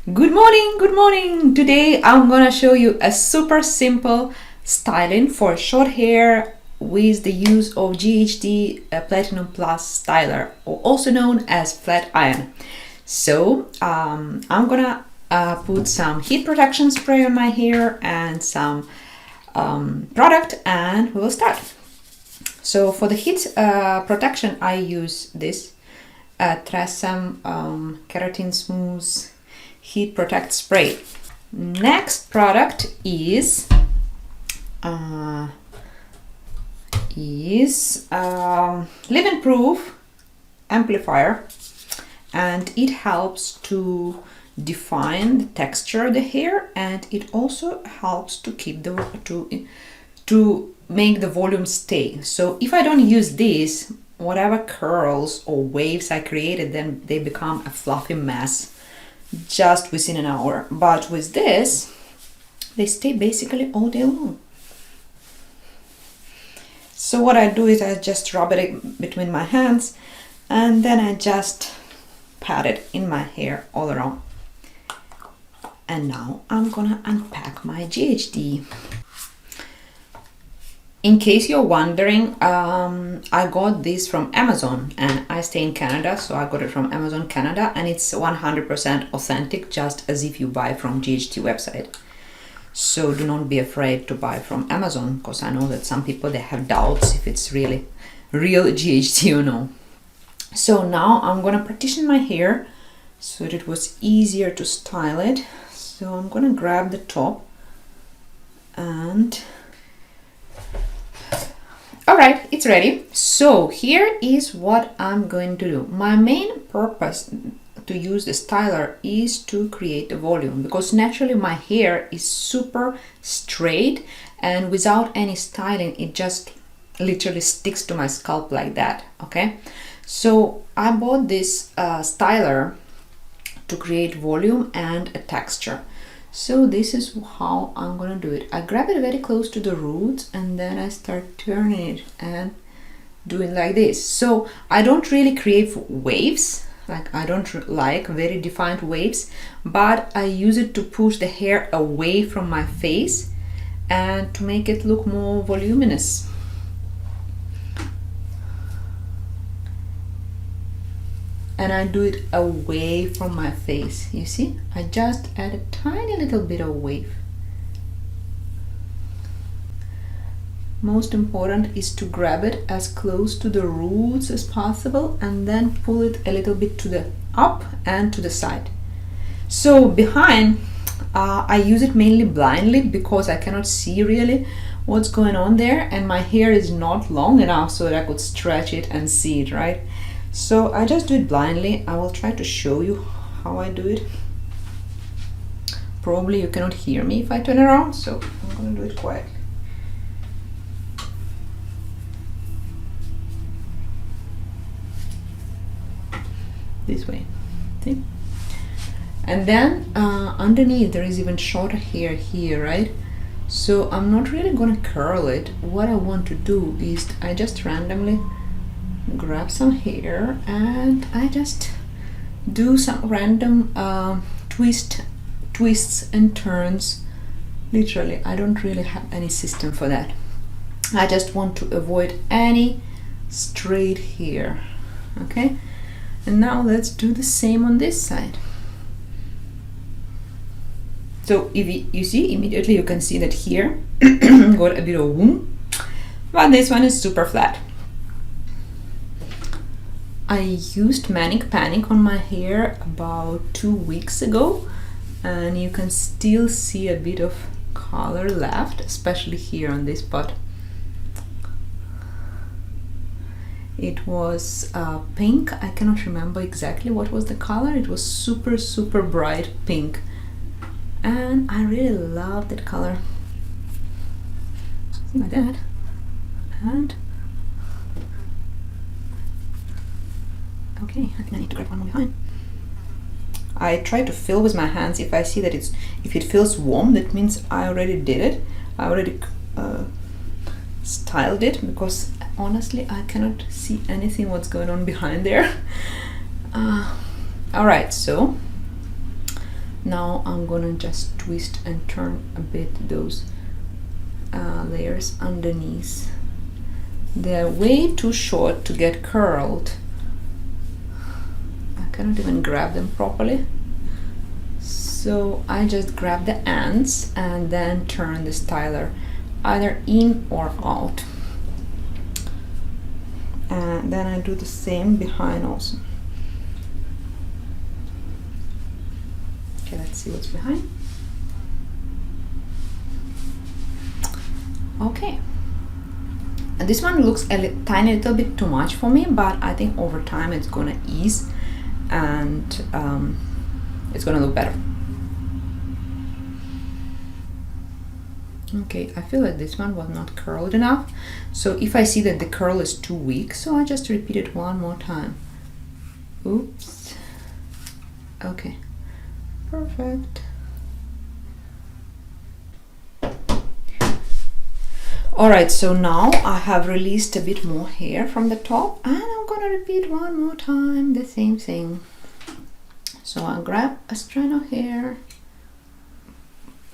Good morning, good morning. Today I'm gonna show you a super simple styling for short hair with the use of HGD Platinum Plus styler, or also known as flat iron. So I'm gonna put some heat protection spray on my hair and some product, and we will start. So for the heat protection, I use this Tresem Keratin Smooth Heat Protect Spray. Next product is Living Proof amplifier, and it helps to define the texture of the hair, and it also helps to keep the to make the volume stay. So if I don't use this, whatever curls or waves I created, then they become a fluffy mess just within an hour. But with this, they stay basically all day long. So what I do is I just rub it between my hands, and then I just pat it in my hair all around. And now I'm gonna unpack my GHD. In case you're wondering, I got this from Amazon, and I stay in Canada, so I got it from Amazon Canada, and it's 100% authentic, just as if you buy from GHD website. So do not be afraid to buy from Amazon, because I know that some people, they have doubts if it's really real GHD or no. So now I'm gonna partition my hair so that it was easier to style it. So I'm gonna grab the top and alright, it's ready. So here is what I'm going to do. My main purpose to use the styler is to create a volume, because naturally my hair is super straight, and without any styling it just literally sticks to my scalp like that. Okay, so I bought this styler to create volume and a texture. So this is how I'm gonna do it. I grab it very close to the roots, and then I start turning it and doing like this. So I don't really create waves, like I don't like very defined waves, but I use it to push the hair away from my face and to make it look more voluminous. And I do it away from my face. You see, I just add a tiny little bit of wave. Most important is to grab it as close to the roots as possible, and then pull it a little bit to the up and to the side. So behind, I use it mainly blindly, because I cannot see really what's going on there, and my hair is not long enough so that I could stretch it and see it, right? So I just do it blindly. I will try to show you how I do it. Probably you cannot hear me if I turn around, so I'm gonna do it quietly. This way, see? And then underneath there is even shorter hair here, right? So I'm not really gonna curl it. What I want to do is I just randomly grab some hair, and I just do some random twists and turns. Literally, I don't really have any system for that. I just want to avoid any straight hair. Okay, and now let's do the same on this side. So if you see, immediately you can see that here got a bit of woom, but this one is super flat. I used Manic Panic on my hair about 2 weeks ago, and you can still see a bit of color left, especially here on this part. It was pink. I cannot remember exactly what was the color. It was super bright pink, and I really love that color. Something like that. And okay, I think I need to grab one more behind. I try to feel with my hands. If I see that if it feels warm, that means I already did it. I already styled it, because honestly I cannot see anything what's going on behind there. All right, so Now I'm gonna just twist and turn a bit those layers underneath. They're way too short to get curled. I cannot even grab them properly. So I just grab the ends and then turn the styler either in or out. And then I do the same behind also. Okay, let's see what's behind. Okay. And this one looks a tiny little bit too much for me, but I think over time it's gonna ease and it's gonna look better. Okay, I feel like this one was not curled enough. So if I see that the curl is too weak, so I just repeat it one more time. Oops. Okay, perfect. Alright, so now I have released a bit more hair from the top, and I'm gonna repeat one more time the same thing. So I'll grab a strand of hair,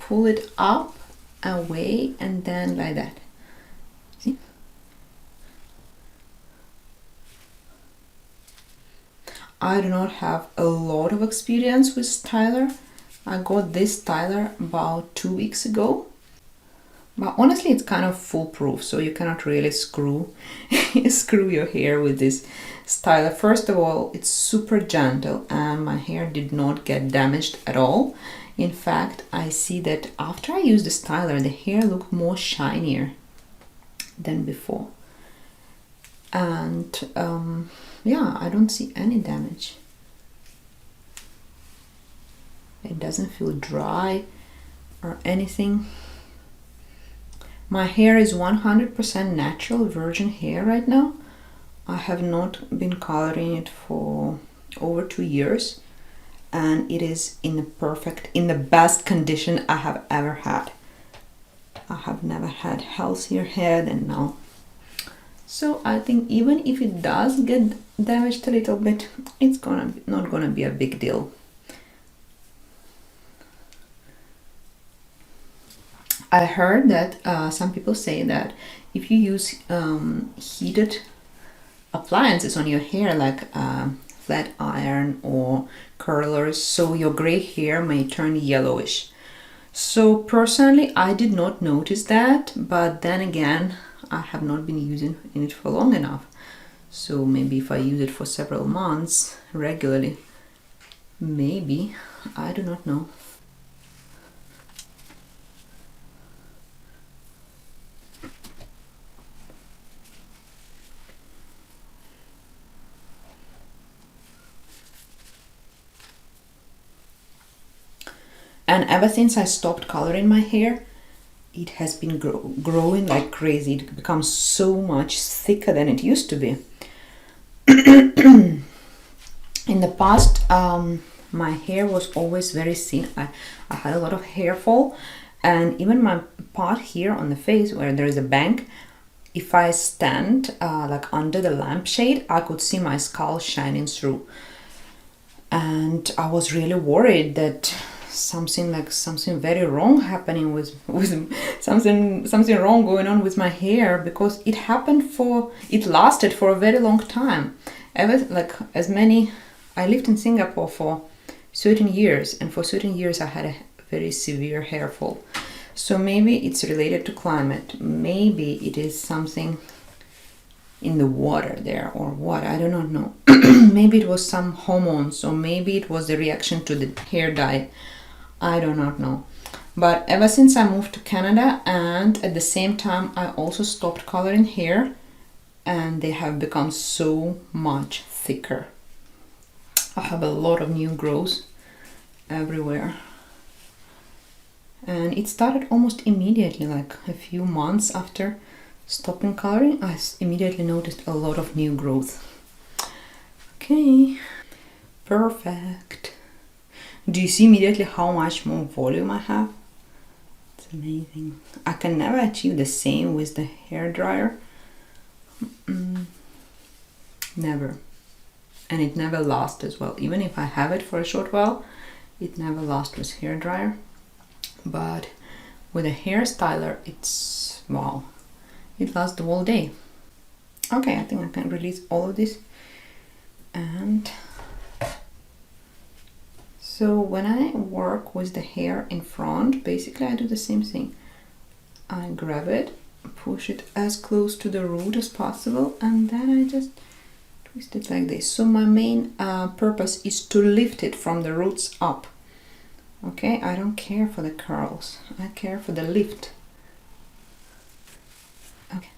pull it up, away, and then like that. See? I do not have a lot of experience with styler. I got this styler about 2 weeks ago, but honestly it's kind of foolproof, so you cannot really screw your hair with this styler. First of all, it's super gentle and my hair did not get damaged at all. In fact, I see that after I use the styler, the hair looked more shinier than before. And yeah, I don't see any damage. It doesn't feel dry or anything. My hair is 100% natural virgin hair right now. I have not been coloring it for over 2 years. And it is in the best condition I have ever had. I have never had healthier hair than now. So I think even if it does get damaged a little bit, it's not gonna be a big deal. I heard that some people say that if you use heated appliances on your hair, like flat iron or curlers, so your gray hair may turn yellowish. So personally, I did not notice that, but then again, I have not been using it for long enough. So maybe if I use it for several months regularly, maybe, I do not know. And ever since I stopped coloring my hair, it has been growing like crazy. It becomes so much thicker than it used to be. In the past, my hair was always very thin. I had a lot of hair fall, and even my part here on the face where there is a bank, if I stand like under the lampshade, I could see my skull shining through. And I was really worried that something very wrong happening with something wrong going on with my hair, because it lasted for a very long time. I lived in Singapore for certain years, and for certain years I had a very severe hair fall. So maybe it's related to climate, maybe it is something in the water there or what, I do not know. Maybe it was some hormones, or maybe it was the reaction to the hair dye, I do not know. But ever since I moved to Canada, and at the same time I also stopped coloring hair, and they have become so much thicker. I have a lot of new growths everywhere. And it started almost immediately, like a few months after stopping coloring, I immediately noticed a lot of new growth. Okay, perfect. Do you see immediately how much more volume I have? It's amazing. I can never achieve the same with the hair dryer. Never. And it never lasts as well. Even if I have it for a short while, it never lasts with hair dryer, but with a hair styler, it's wow, it lasts the whole day. Okay, I think I can release all of this. And so when I work with the hair in front, basically I do the same thing. I grab it, push it as close to the root as possible, and then I just twist it like this. So my main purpose is to lift it from the roots up. Okay, I don't care for the curls, I care for the lift. Okay.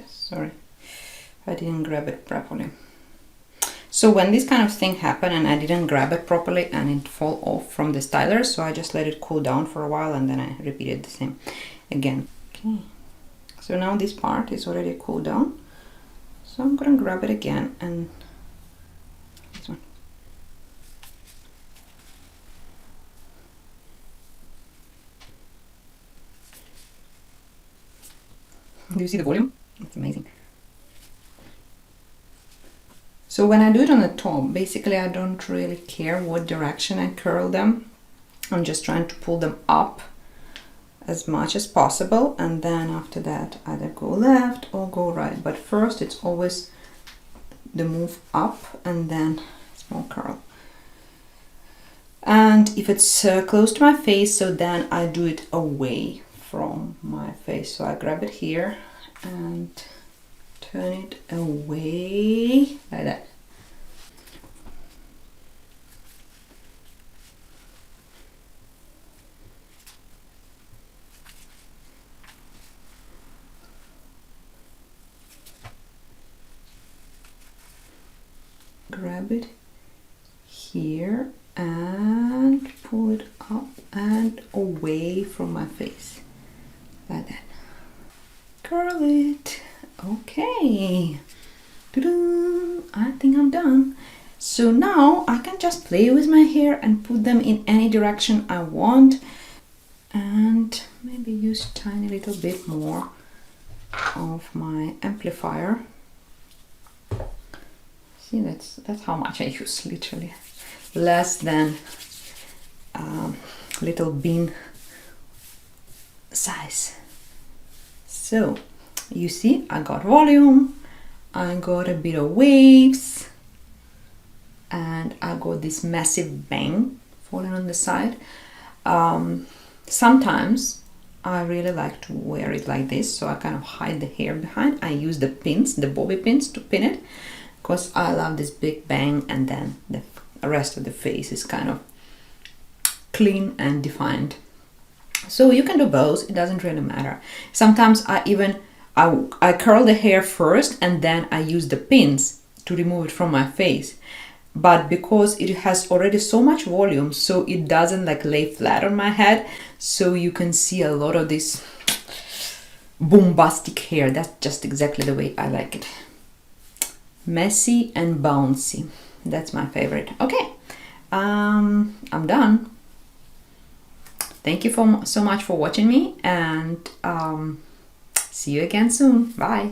Sorry, I didn't grab it properly. So when this kind of thing happened and I didn't grab it properly and it fall off from the styler, so I just let it cool down for a while and then I repeated the same again. Okay, so now this part is already cooled down, so I'm gonna grab it again and this one. Do you see the volume? It's amazing. So when I do it on the top, basically I don't really care what direction I curl them. I'm just trying to pull them up as much as possible, and then after that either go left or go right. But first it's always the move up and then small curl. And if it's close to my face, so then I do it away from my face. So I grab it here and turn it away like that. Grab it here and pull it up and away from my face like that. Curl it. Okay, I think I'm done. So now I can just play with my hair and put them in any direction I want, and maybe use a tiny little bit more of my amplifier. See, that's how much I use, literally less than little bean size. So you see, I got volume, I got a bit of waves, and I got this massive bang falling on the side. Sometimes I really like to wear it like this, so I kind of hide the hair behind. I use the pins, the bobby pins, to pin it, because I love this big bang, and then the rest of the face is kind of clean and defined. So you can do both, it doesn't really matter. Sometimes I curl the hair first and then I use the pins to remove it from my face. But because it has already so much volume, so it doesn't like lay flat on my head, so you can see a lot of this bombastic hair. That's just exactly the way I like it. Messy and bouncy. That's my favorite. Okay, I'm done. Thank you so much for watching me, and see you again soon. Bye.